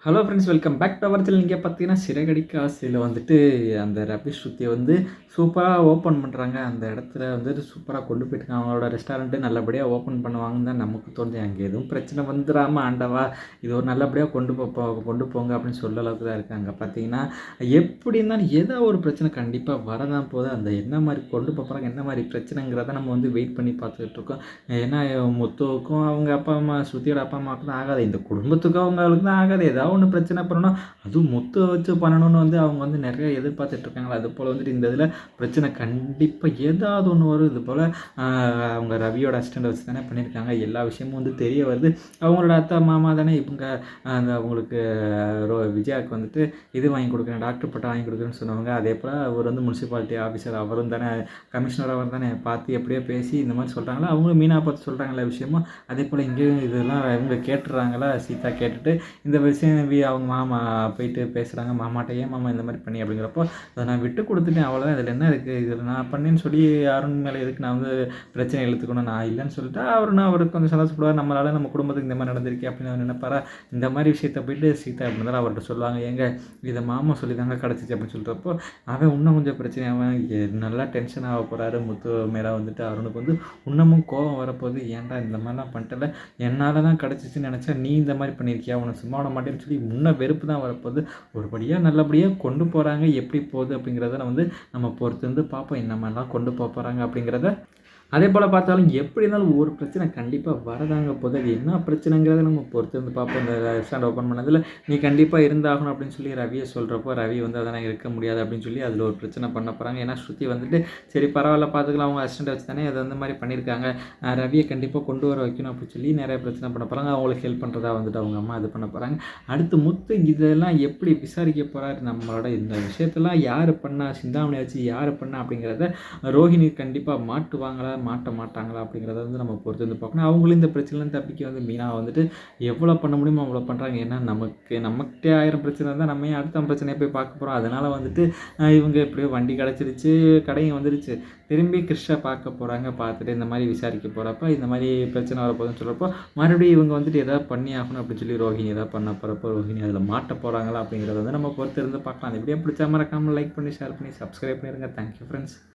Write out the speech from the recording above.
Hello friends, welcome back to our channel. இங்கே பார்த்தீங்கன்னா சிறகடிக்க ஆசையில் வந்துட்டு அந்த ரவி ஸ்ருதியை வந்து சூப்பராக ஓப்பன் பண்ணுறாங்க. அந்த இடத்துல வந்துட்டு சூப்பராக கொண்டு போயிட்டுருக்காங்க. அவங்களோட ரெஸ்டாரண்ட்டு நல்லபடியாக ஓப்பன் பண்ணுவாங்கன்னு தான் நமக்கு தோணுது. அங்கே எதுவும் பிரச்சனை வந்துடாமல் ஆண்டவா இது ஒரு நல்லபடியாக கொண்டு போங்க அப்படின்னு சொல்ல அளவுக்கு தான் இருக்குது. அங்கே பார்த்தீங்கன்னா எப்படி இருந்தாலும் ஏதோ ஒரு பிரச்சனை கண்டிப்பாக வரதான் போகுது. அந்த என்ன மாதிரி கொண்டு போகிறாங்க, என்ன மாதிரி பிரச்சனைங்கிறத நம்ம வந்து வெயிட் பண்ணி பார்த்துட்ருக்கோம். ஏன்னா முத்துவுக்கும் அவங்க அப்பா அம்மா ஸ்ருதியோட அப்பா அம்மாவுக்கு தான் ஆகாது, இந்த குடும்பத்துக்கும் அவங்களுக்கு தான் ஆகாது. ஏதாவது ஒன்று பிரச்சனை பண்ணணும், அதுவும் முத்துவை வச்சு பண்ணணும்னு வந்து அவங்க வந்து நிறைய எதிர்பார்த்துட்ருக்காங்களா. அது போல் வந்துட்டு இந்த இதில் பிரச்சனை கண்டிப்பாக ஏதாவது ஒன்று வரும். இது போல் அவங்க ரவியோட அசிஸ்டண்ட்டை வச்சு தானே பண்ணியிருக்காங்க. எல்லா விஷயமும் வந்து தெரிய வருது. அவங்களோட அத்தை மாமா தானே இவங்க அந்த அவங்களுக்கு விஜயாவுக்கு வந்துட்டு இது வாங்கி கொடுக்குறேன், டாக்டர் பட்டம் வாங்கி கொடுக்குறேன்னு சொன்னவங்க. அதே போல் அவர் வந்து முனிசிபாலிட்டி ஆஃபீஸர், அவரும் தானே கமிஷனர், அவர் தானே பார்த்து எப்படியோ பேசி இந்த மாதிரி சொல்கிறாங்களா. அவங்களும் மீனா பார்த்து சொல்கிறாங்களா விஷயமும். அதே போல் இங்கேயும் இதெல்லாம் இவங்க கேட்டுடுறாங்களா. சீதா கேட்டுட்டு இந்த விஷயம் அவங்க மாமா போயிட்டு பேசுகிறாங்க. மாமாட்ட ஏன் மாமா இந்த மாதிரி பண்ணி அப்படிங்கிறப்போ அதை நான் விட்டு கொடுத்துட்டேன், அவ்வளோதான். இதில் என்ன இருக்குது, இதில் நான் பண்ணேன்னு சொல்லி அருண் மேலே எதுக்கு நான் வந்து பிரச்சனை இழுத்துக்கணும், நான் இல்லைன்னு சொல்லிட்டு அவருக்கு கொஞ்சம் சந்தோஷப்படுவார். நம்மளால் நம்ம குடும்பத்துக்கு இந்த மாதிரி நடந்திருக்கே அப்படின்னு அவர் நினைப்பாரா. இந்த மாதிரி விஷயத்தை போயிட்டு சீதா அப்படின்னு தான் அவர்கிட்ட சொல்லுவாங்க. ஏங்க இதை மாமா சொல்லி தாங்க கிடச்சிச்சு அப்படின்னு சொல்கிறப்போ அவன் இன்னும் கொஞ்சம் பிரச்சனை, அவன் நல்லா டென்ஷன் ஆக போகிறாரு. முத்து மேலே வந்துட்டு அருணுக்கு வந்து இன்னமும் கோபம் வரப்போகுது. ஏன்டா இந்த மாதிரிலாம் பண்ணிட்டல, என்னால் தான் கிடச்சிச்சின்னு நினச்சா நீ இந்த மாதிரி பண்ணியிருக்கியா, உனக்கு சும்மா விட மாட்டேன்னு சொல்லி முன்ன வெறுப்பு தான் வரப்போகுது. ஒருபடியாக நல்லபடியாக கொண்டு போகிறாங்க. எப்படி போகுது அப்படிங்கிறத நம்ம பொறுத்து வந்து பார்ப்போம். என்ன மாதிரிலாம் கொண்டு போகிறாங்க அப்படிங்கிறத. அதே போல் பார்த்தாலும் எப்படி இருந்தாலும் ஒரு பிரச்சனை கண்டிப்பாக வரதாங்க போகுது. அது என்ன பிரச்சனைங்கிறத நம்ம பொறுத்து வந்து பார்ப்போம். இந்த ரெஸ்டாரண்ட் ஓப்பன் பண்ணதில் நீ கண்டிப்பாக இருந்தாகணும் அப்படின்னு சொல்லி ரவியை சொல்கிறப்போ ரவி வந்து அதெல்லாம் இருக்க முடியாது அப்படின்னு சொல்லி அதில் ஒரு பிரச்சனை பண்ண போகிறாங்க. ஏன்னா ஸ்ருதி வந்துட்டு சரி பரவாயில்ல பார்த்துக்கலாம், அவங்க அசிஸ்டண்ட் வச்சு தானே அதை அந்த மாதிரி பண்ணியிருக்காங்க, ரவியை கண்டிப்பாக கொண்டு வர வைக்கணும் அப்படின்னு சொல்லி நிறைய பிரச்சனை பண்ண போகிறாங்க. அவங்களுக்கு ஹெல்ப் பண்ணுறதா வந்துட்டு அவங்க அம்மா இது பண்ண போகிறாங்க. அடுத்து முத்து இதெல்லாம் எப்படி விசாரிக்க போகிறாரு, நம்மளோட இந்த விஷயத்தெல்லாம் யார் பண்ணா, சிந்தாமணி வச்சு யார் பண்ணா அப்படிங்கிறத ரோஹிணி கண்டிப்பாக மாட்டுவாங்களா மாட்ட மாட்டாங்களா அப்படிங்கிறத வந்து நம்ம பொறுத்து வந்து பார்க்கணும். அவங்களும் இந்த பிரச்சனைலாம் தப்பிக்க வந்து மீனா வந்துட்டு எவ்வளோ பண்ண முடியுமோ அவ்வளோ பண்ணுறாங்க. ஏன்னா நமக்கிட்டே 1000 பிரச்சனை இருந்தால் நம்ம ஏன் அடுத்த பிரச்சனையை போய் பார்க்க போகிறோம். அதனால் வந்துட்டு இவங்க எப்படியோ வண்டி கிடச்சிருச்சு, கடையும் வந்துருச்சு, திரும்பி கிருஷ்ணா பார்க்க போகிறாங்க. பார்த்துட்டு இந்த மாதிரி விசாரிக்க போகிறப்ப இந்த மாதிரி பிரச்சனை வரப்போகுதுன்னு சொல்கிறப்போ மறுபடியும் இவங்க வந்துட்டு எதாவது பண்ணி ஆகணும் அப்படின்னு சொல்லி ரோஹிணி எதாவது பண்ண போகிறப்போ ரோஹிணி அதில் மாட்ட போகிறாங்களா அப்படிங்கிறத வந்து நம்ம பொறுத்து இருந்து பார்க்கலாம். அது எப்படியே பிடிச்சா மறக்காமல் லைக் பண்ணி ஷேர் பண்ணி சப்ஸ்கிரைப் பண்ணிடுங்க. Thank you friends.